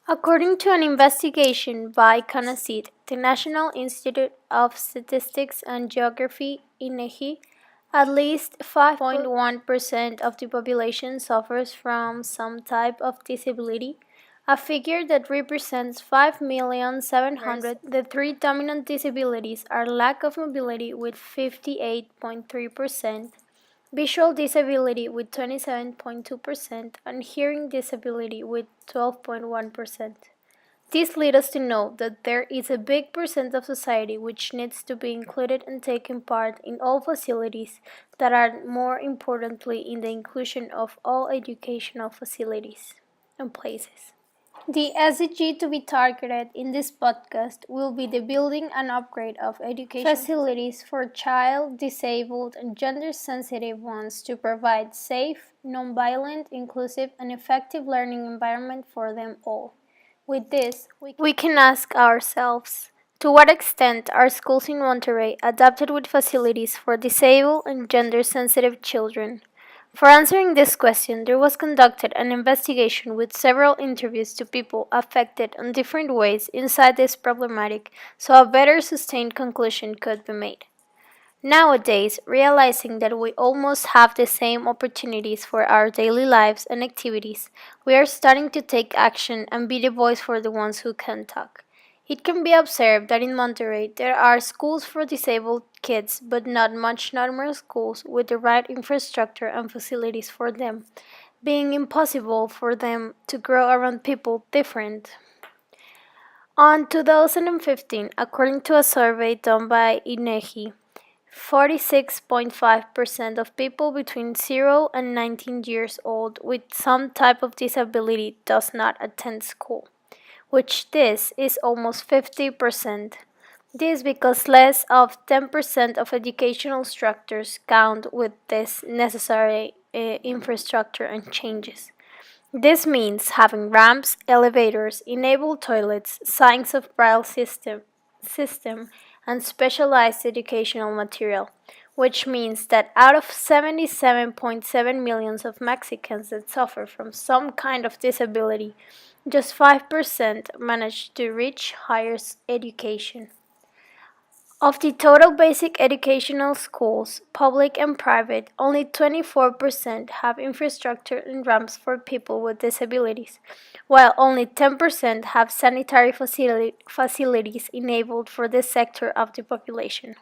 According to an investigation by CONACYT, the National Institute of Statistics and Geography (INEGI), at least 5.1% of the population suffers from some type of disability, a figure that represents 5,700,000. The three dominant disabilities are lack of mobility with 58.3%, visual disability with 27.2%, and hearing disability with 12.1%. This leads us to know that there is a big percent of society which needs to be included and taking part in all facilities that are more importantly in the inclusion of all educational facilities and places. The SDG to be targeted in this podcast will be the building and upgrade of education facilities for child, disabled, and gender sensitive ones to provide safe, non-violent, inclusive, and effective learning environment for them all. With this, we can ask ourselves, to what extent are schools in Monterrey adapted with facilities for disabled and gender sensitive children? For answering this question, there was conducted an investigation with several interviews to people affected in different ways inside this problematic so a better sustained conclusion could be made. Nowadays, realizing that we almost have the same opportunities for our daily lives and activities, we are starting to take action and be the voice for the ones who can talk. It can be observed that in Monterrey there are schools for disabled kids, but not much normal schools with the right infrastructure and facilities for them, being impossible for them to grow around people different. On 2015, according to a survey done by INEGI, 46.5% of people between 0 and 19 years old with some type of disability does not attend school, which this is almost 50%. This because less of 10% of educational structures count with this necessary infrastructure and changes. This means having ramps, elevators, enabled toilets, signs of braille system and specialized educational material, which means that out of 77.7 millions of Mexicans that suffer from some kind of disability, just 5% manage to reach higher education. Of the total basic educational schools, public and private, only 24% have infrastructure and ramps for people with disabilities, while only 10% have sanitary facilities enabled for this sector of the population.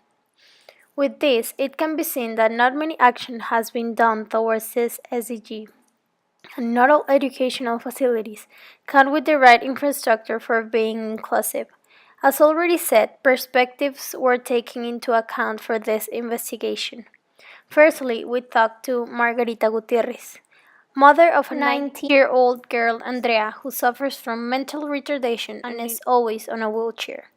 With this, it can be seen that not many action has been done towards this SDG, and not all educational facilities come with the right infrastructure for being inclusive. As already said, perspectives were taken into account for this investigation. Firstly, we talked to Margarita Gutierrez, mother of a 19-year-old girl, Andrea, who suffers from mental retardation and is always on a wheelchair.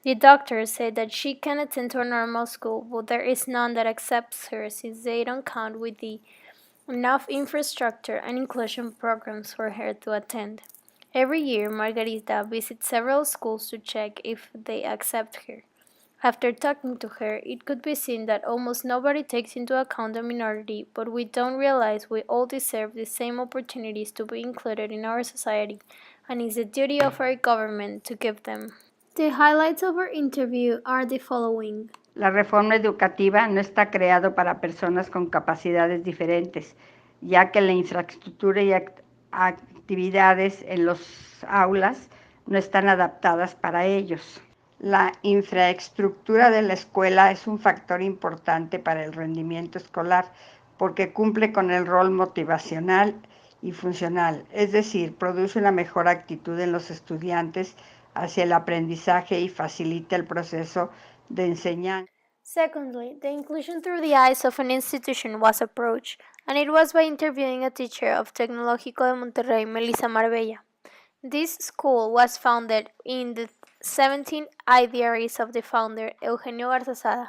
The doctors say that she can attend to a normal school, but there is none that accepts her since they don't count with the enough infrastructure and inclusion programs for her to attend. Every year, Margarita visits several schools to check if they accept her. After talking to her, it could be seen that almost nobody takes into account the minority, but we don't realize we all deserve the same opportunities to be included in our society, and it's the duty of our government to give them. The highlights of our interview are the following. La reforma educativa no está creado para personas con capacidades diferentes, ya que la infraestructura y actividades en los aulas no están adaptadas para ellos. La infraestructura de la escuela es un factor importante para el rendimiento escolar porque cumple con el rol motivacional y funcional, es decir, produce una mejor actitud en los estudiantes hacia el aprendizaje y facilita el proceso de enseñanza. Secondly, the inclusion through the eyes of an institution was approached, and it was by interviewing a teacher of Tecnológico de Monterrey, Melissa Marbella. This school was founded in the 17 idearies of the founder, Eugenio Garzazada.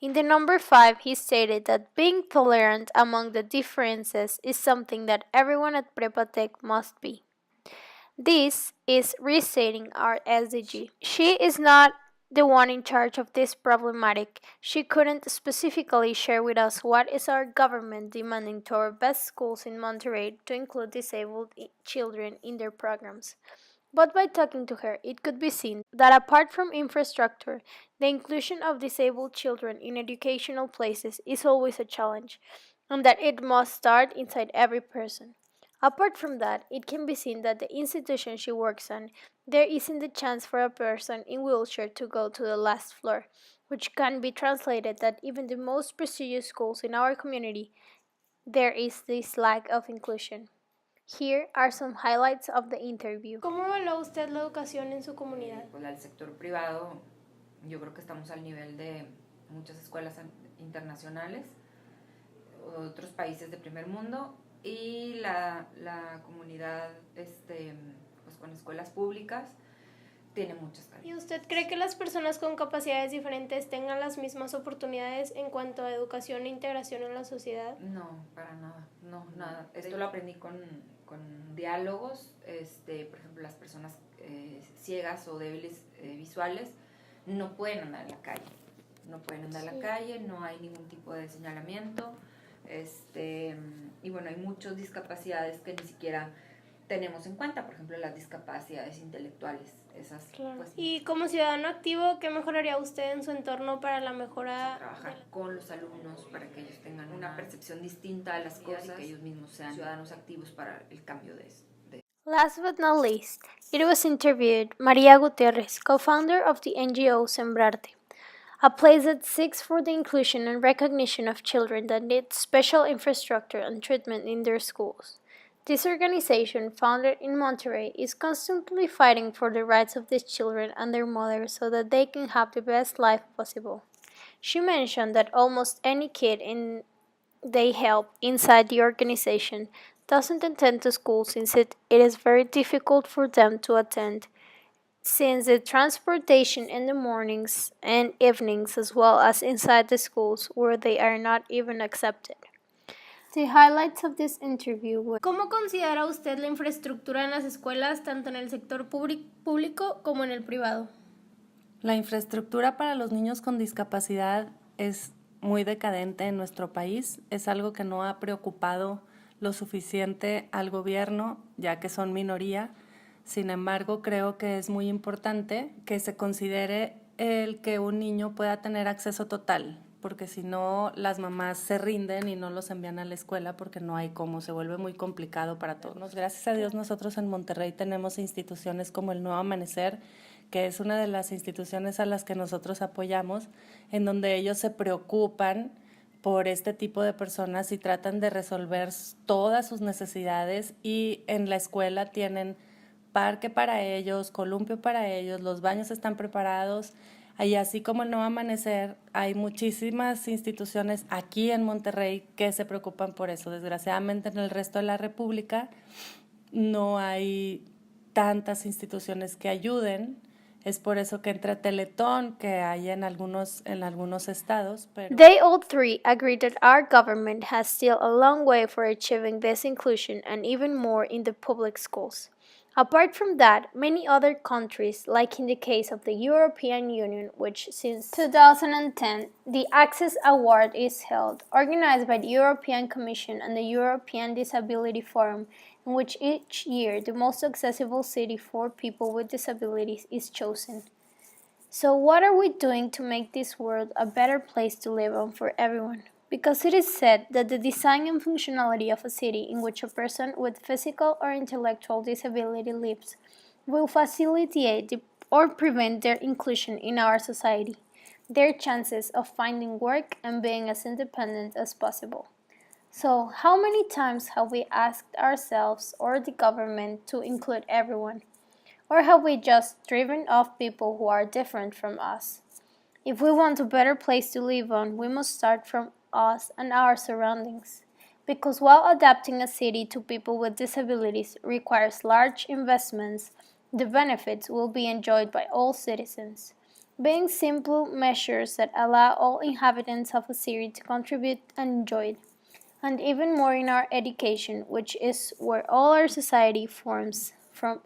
In the number 5, he stated that being tolerant among the differences is something that everyone at Prepatec must be. This is restating our SDG. She is not the one in charge of this problematic. She couldn't specifically share with us what is our government demanding to our best schools in Monterrey to include disabled children in their programs. But by talking to her, it could be seen that apart from infrastructure, the inclusion of disabled children in educational places is always a challenge, and that it must start inside every person. Apart from that, it can be seen that the institution she works on, there isn't the chance for a person in wheelchair to go to the last floor, which can be translated that even the most prestigious schools in our community, there is this lack of inclusion. Here are some highlights of the interview. ¿Cómo evalúa usted la educación en su comunidad? Pues al sector privado, yo creo que estamos al nivel de muchas escuelas internacionales, otros países de primer mundo, y la comunidad pues con escuelas públicas tiene muchas carencias. ¿Y usted cree que las personas con capacidades diferentes tengan las mismas oportunidades en cuanto a educación e integración en la sociedad? No, para nada, no, nada. Esto lo aprendí con diálogos, por ejemplo, las personas ciegas o débiles visuales no pueden andar en la calle, no hay ningún tipo de señalamiento, y bueno, hay muchas discapacidades que ni siquiera tenemos en cuenta, por ejemplo, las discapacidades intelectuales, esas. Claro. Pues, y como ciudadano activo, ¿qué mejoraría usted en su entorno para la mejora? Trabajar con los alumnos para que ellos tengan una percepción distinta de las cosas y que ellos mismos sean ciudadanos activos para el cambio de eso. Last but not least, it was interviewed Maria Gutierrez, co-founder of the NGO Sembrarte, a place that seeks for the inclusion and recognition of children that need special infrastructure and treatment in their schools. This organization, founded in Monterrey, is constantly fighting for the rights of these children and their mothers so that they can have the best life possible. She mentioned that almost any kid they help inside the organization doesn't attend to school since it is very difficult for them to attend, since the transportation in the mornings and evenings as well as inside the schools where they are not even accepted. The highlights of this interview were: ¿Cómo considera usted la infraestructura en las escuelas, tanto en el sector público como en el privado? La infraestructura para los niños con discapacidad es muy decadente en nuestro país. Es algo que no ha preocupado lo suficiente al gobierno, ya que son minoría. Sin embargo, creo que es muy importante que se considere el que un niño pueda tener acceso total, porque si no, las mamás se rinden y no los envían a la escuela porque no hay cómo, se vuelve muy complicado para todos. Gracias a Dios, nosotros en Monterrey tenemos instituciones como el Nuevo Amanecer, que es una de las instituciones a las que nosotros apoyamos, en donde ellos se preocupan por este tipo de personas y tratan de resolver todas sus necesidades, y en la escuela tienen parque para ellos, columpio para ellos, los baños están preparados. Y así como el Nuevo Amanecer, hay muchísimas instituciones aquí en Monterrey que se preocupan por eso. Desgraciadamente en el resto de la República no hay tantas instituciones que ayuden. Es por eso que entra Teletón, que hay en algunos estados. Pero They all three agree that our government has still a long way for achieving this inclusion and even more in the public schools. Apart from that, many other countries, like in the case of the European Union, which since 2010 the Access Award is held, organized by the European Commission and the European Disability Forum, in which each year the most accessible city for people with disabilities is chosen. So what are we doing to make this world a better place to live on for everyone? Because it is said that the design and functionality of a city in which a person with physical or intellectual disability lives will facilitate or prevent their inclusion in our society, their chances of finding work and being as independent as possible. So, how many times have we asked ourselves or the government to include everyone? Or have we just driven off people who are different from us? If we want a better place to live on, we must start from us and our surroundings. Because while adapting a city to people with disabilities requires large investments, the benefits will be enjoyed by all citizens, being simple measures that allow all inhabitants of a city to contribute and enjoy it. And even more in our education, which is where all our society forms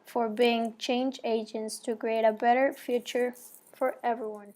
for being change agents to create a better future for everyone.